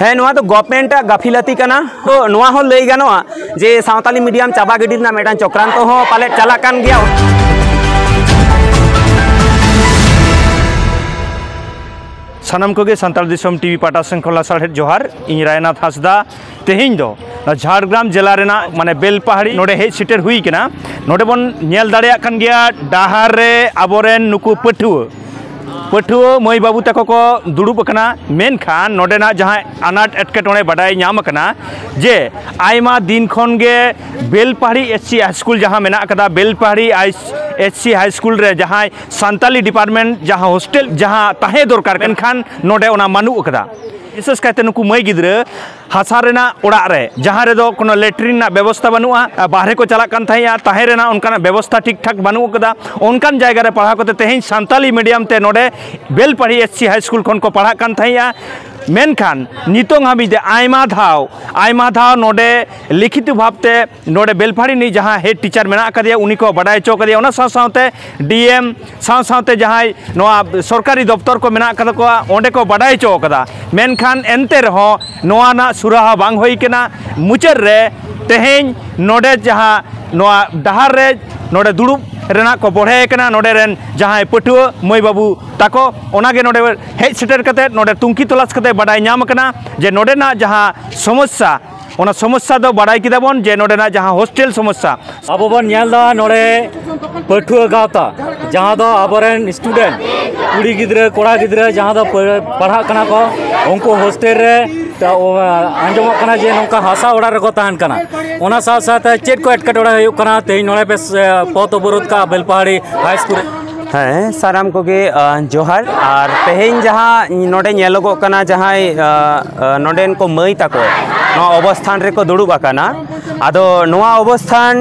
ᱦᱮᱸ ᱱᱚᱣᱟ ᱫᱚ ᱜᱚᱵᱷᱢᱮᱱᱴ ᱜᱟᱹᱯᱷᱤᱞᱟᱹᱛᱤ ᱠᱟᱱᱟ ᱛᱚ ᱱᱚᱣᱟ ᱦᱚᱸ ᱞᱟᱹᱭ ᱜᱟᱱᱚᱜᱼᱟ ᱡᱮ ᱥᱟᱱᱛᱟᱞᱤ ᱢᱤᱰᱤᱭᱟᱢ ᱪᱟᱵᱟ ᱜᱤᱰᱤ ᱨᱮᱱᱟᱜ ᱢᱤᱫᱴᱟᱝ ᱪᱚᱠᱨᱟᱱᱛᱚ ᱦᱚᱸ ᱯᱟᱞᱮᱫ ᱪᱟᱞᱟᱜ ᱠᱟᱱ ᱜᱮᱭᱟ। सानाम कोगे सान्ताल दिसोम टीवी पाटा संखला साढ़े जोहार इन रायनाथ हांसदा तेहिं दो झारग्राम जिला रेना माने बेलपहाड़ी नोडे हेज सिटर हुई कना नोडे बन नेल दाड़ेया कान गया डाहार रे आबोरेन नुकु पठुआ मई बाबू तको को दुड़ुब कना मेनखान नोडेना जहां अनाट एटकेटोणे बाडाय नाम कना जे आयमा दिन खन गे बेलपहाड़ी एससी हाई स्कूल जहां मेना कदा बेलपहाड़ी एससी हाई स्कूल रे जहां सान्ताली डिपार्टमेंट जहां हॉस्टल जहां ताहे दरकार एनखान नोडे ओना मानु कदा विशेष कायते नुकु मई गिद्रे हासा रेना ओड़ा रे जहां रे दो कोनो लेट्रिन ना व्यवस्था बनुआ बाहरे को चला कान थाया ताहे रेना उनका व्यवस्था ठीक ठाक बनु कदा उनकान जायगा रे पढ़ा कोते तेहिं सान्ताली मीडियम ते नोडे बेलपहाड़ी एससी हाई स्कूल खन को पढ़ा कान थाया मेनखान नितोंग हाबिदे आयमा धाव नोडे लिखित भावते नोडे बेलपहाड़ी नि जहां हेड टीचर मेना कदिया उनी को बडाय चो कदिया ओना साथे डीएम साथे जहां नोआ सरकारी दफ्तर को मेना कदा को ओंडे को बडाय चो कदा मेनखान एनते रहो नोआ ना सुराहा बांग होई केना मुचर रे तेहें नोडे जहां नोआ डहार रे नोडे दुड़ुब रेना को बढ़े कना नोडे रेन जहां पठुआ मई बाबू ताको ओनागे नोडे हेज सेटर कते नोडे तुंकी तलाश कते बडाय नाम कना जे नोडे ना जहां समस्या ओना समस्या दो बडाय किदाबन जे नोडे ना जहां हॉस्टल समस्या अब बन नेलदा नोडे पठुआ गावता जहां दो आबरेन स्टूडेंट कुड़ी गिद्रे कोड़ा गिद्रे जहां दो पढ़ा कना को उनको हॉस्टल रे आंजम कना जे नोका हासा ओड़ा रे को ताहन कना ओना साथ साथ चेट को एटकेटोड़ा हुयुग कना तेहि नोडे पे पथ अवरोध का बेलपहाड़ी हाई स्कूल हाँ साराम कोगे जोहार और तेहें जहाँ नोडे नेलोगो कना जहाँ नोडेन को मई ताको नोआ अवस्थान रे को दुड़ुब आकाना आदो नोआ अवस्थान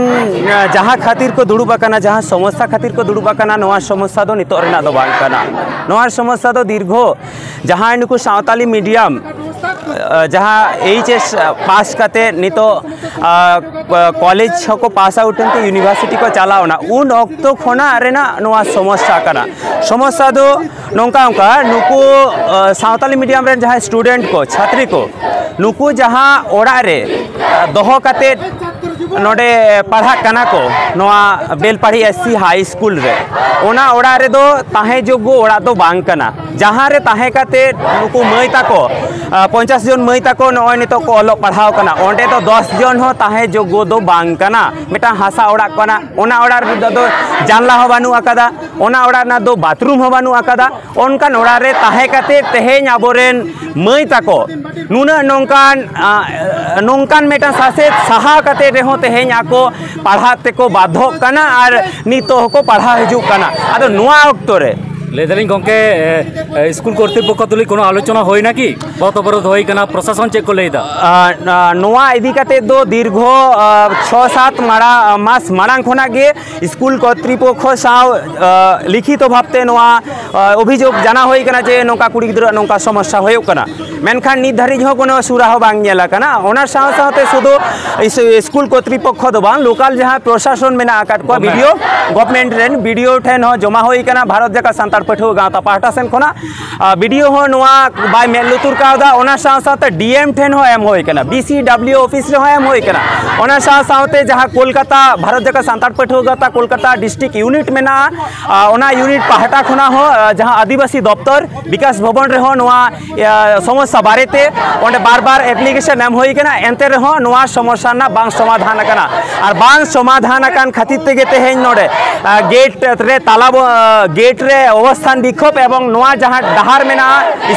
जहाँ खातिर को दुड़ुब आकाना जहाँ समस्या खातिर को दुड़ुब आकाना नोआ समस्या दो नितो रेना दो बांग काना नोआ समस्या दो दीर्घो जहाँ नुकु सावताली मीडियम जहाँ एचएस पास करते नितो कॉलेज को पास आउट तो यूनिवर्सिटी को चलावना उन अक्तो खोना रेना नोआ समस्या कना समस्या दो नोंका ओंका नुकु सावताली मीडियम रे जहाँ स्टूडेंट को छात्री को नुकु जहाँ ओड़ा रे दोहो काते नोडे पढ़ा कना को नोआ बेलपहाड़ी एससी हाई स्कूल रे ओना ओड़ा रे दो ताहे जोगो ओड़ा दो बांग कना जहाँ रे ताहे काते नुकु मई ताको 50 जन मई ताको नोय नितो को ओलो पढ़ाव कना ओंडे तो 10 जन हो ताहे जोगो दो बांग कना मिटा हासा ओड़ा कना ओना ओड़ा रे दो जानला हो बानु आकादा ओना ओड़ा ना दो बाथरूम हो बानु आकादा ओनकान ओड़ा रे ताहे काते तेहें आबोरेन मई ताको नुना नोंकान मेटा सासे सहा काते रेहो तेहें आको पढ़ाते को बाध्य कना और नितो को पढ़ा हिजुग कना आदो नुआ ऑक्टो रे लेदलिंग गोंके स्कूल कर्तृपक्ष तुली कोनो आलोचना होई ना कि पथ अवरोध होई कना प्रशासन चेक को लेदा नोआ इदी काते दो दीर्घो 6-7 मास माड़ांग खोना गे स्कूल कर्तृपक्ष साव लिखित भावते नोआ अभियोग जाना होई कना जे नोका कुड़ी गिद्रा नोका समस्या होयो कना मेनखान नित धारिज हो कोनो सुराह बांग नेला कना ओना साव सावते सुदो स्कूल कर्तृपक्ष दो बांग लोकल जहां प्रशासन मेना आकाट को वीडियो गवर्नमेंट रेन वीडियो ठेन हो जमा होई कना भारत जका सान्ताल पठुआ गावता पाहटा सेन खोना वीडियो हो नोआ बाय मेल लुतुर कावदा ओना साव सावते डीएम ठेन हो एम होई कना बीसीडब्ल्यू ऑफिस रे हो एम होई कना ओना साव सावते जहां कोलकाता भारत जका सान्ताल पठुआ गावता कोलकाता डिस्ट्रिक्ट यूनिट मेना ओना यूनिट पाहटा खोना हो जहां आदिवासी दफ्तर विकास भवन रे हो नोआ समस्या बारेते ओंडे बार एप्लीकेशन एम होई कना एनते रे हो नोआ समस्या ना बांग समाधान कना और बांग समाधान कान खातिर तेगे तेहें नोडे गेट रे ताला गेट रे अवस्थान विक्षोभ एवं नोआ जहां डहार मेना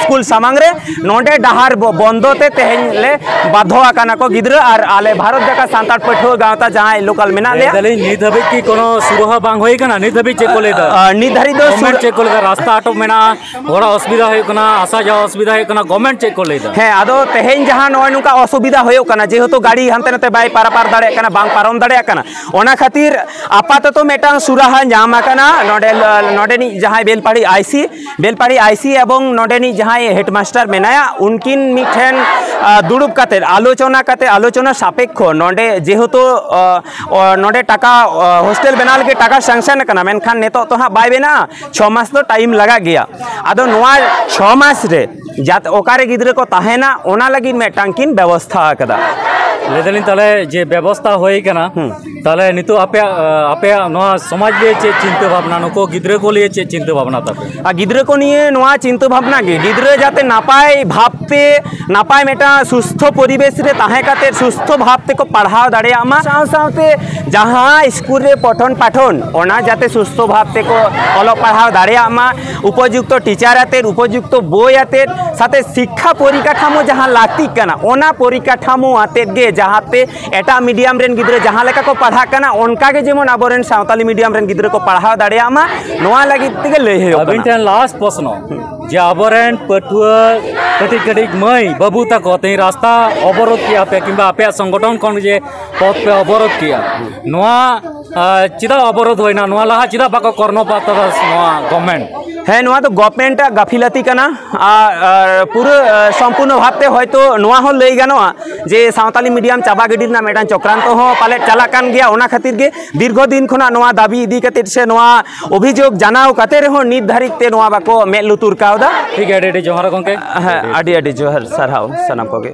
स्कूल सामांग रे नोडे डहार बंदोते तेहें ले बाध्य आकाना को गिद्रा और आले भारत जका सान्ताल पठुआ गावता जहां लोकल मेना ले दले नित हबे की कोनो सुरह बांग होई कना नित हबे चेक को लेदा निर्धारित दो गवर्नमेंट चेक को लेदा रास्ता आटो मेना होरा असुविधा होई कना आसा जा असुविधा होई कना गवर्नमेंट चेक को लेदा हे आदो तेहें जहां नोय नुका असुविधा होयो कना जेहेतु गाड़ी हानते नते बाय पार दाड़े कना बांग पारम दाड़े कना ओना खातिर आपाततो मेटांग सुराहा नाम आकना नोडेनी जहां बेलपहाड़ी आईसी एवं नोडेनी जहां हेडमास्टर मेनाया उनकिन मिठेन दुड़ुब काते आलोचना सापेक्ष नोडे जेहेतु नोडे टाका हॉस्टेल बनाल के टाका सैंक्शन करना मेनखान नेतो तो हाँ बाय बेना 6 मास तो टाइम लगा गया आदो नोआ 6 मास रे जात ओकारे गिद्रे को ताहेना ओना लगी मेटांकिन व्यवस्था कदा लेदलिन ताले जे व्यवस्था होई कना ताले नितो आपे नोआ समाज लिए चे चिंता भावना नको गिद्रे को लिए चे चिंता भावना तापे गिद्रे को निये नोआ चिंता भावना गे गिद्रे जाते नापाय भावते नापाय मेटा सुस्थ परिवेश रे ताहे काते सुस्थ भावते को पढ़ाव दाड़े आमा साव सावते जहां स्कूल रे पठन पाठन ओना जाते सुस्थ भावते को अलो पढ़ाव दाड़े आमा उपयुक्त टीचर आते उपयुक्त बोय आते साथे शिक्षा परिकाठामो जहां लाती कना ओना परिकाठामो आते गे जहाते एटा मीडियम रेन गिद्रे जहां लेका को पढ़ा कना उनका के जेमन आबोरेन सावताली मीडियम रेन गिद्रे को पढ़ाव दाड़े आमा नोआ लगी तेगे लय हे अबिन टेन लास्ट प्रश्न जे आबोरेन पटुआ कटिक मई बाबू तक ते रास्ता अवरोध किया पे किंबा आपे संगठन कोन जे पथ पे अवरोध किया नोआ चिदा अवरोध होइना नोआ लहा चिदा बाको करनो पाता नोआ गवर्नमेंट है नोआ तो गवर्नमेंट गाफिलती कना पूरा संपूर्ण भावते हयतो नोआ हो लई गानोआ जे सावताली मीडियम चाबा गिडी ना मेटान चक्रांत हो पाले चला कान गया ओना खातिर गे दीर्घ दिन खना नोआ दाबी इदी कते से नोआ अभियोग जानाव कते रहो नित धारिक ते नोआ बाको मे लुतुर कावदा ठीक है जोहार गंके हाँ आडी जोहार सरहाव सनाम कोगे।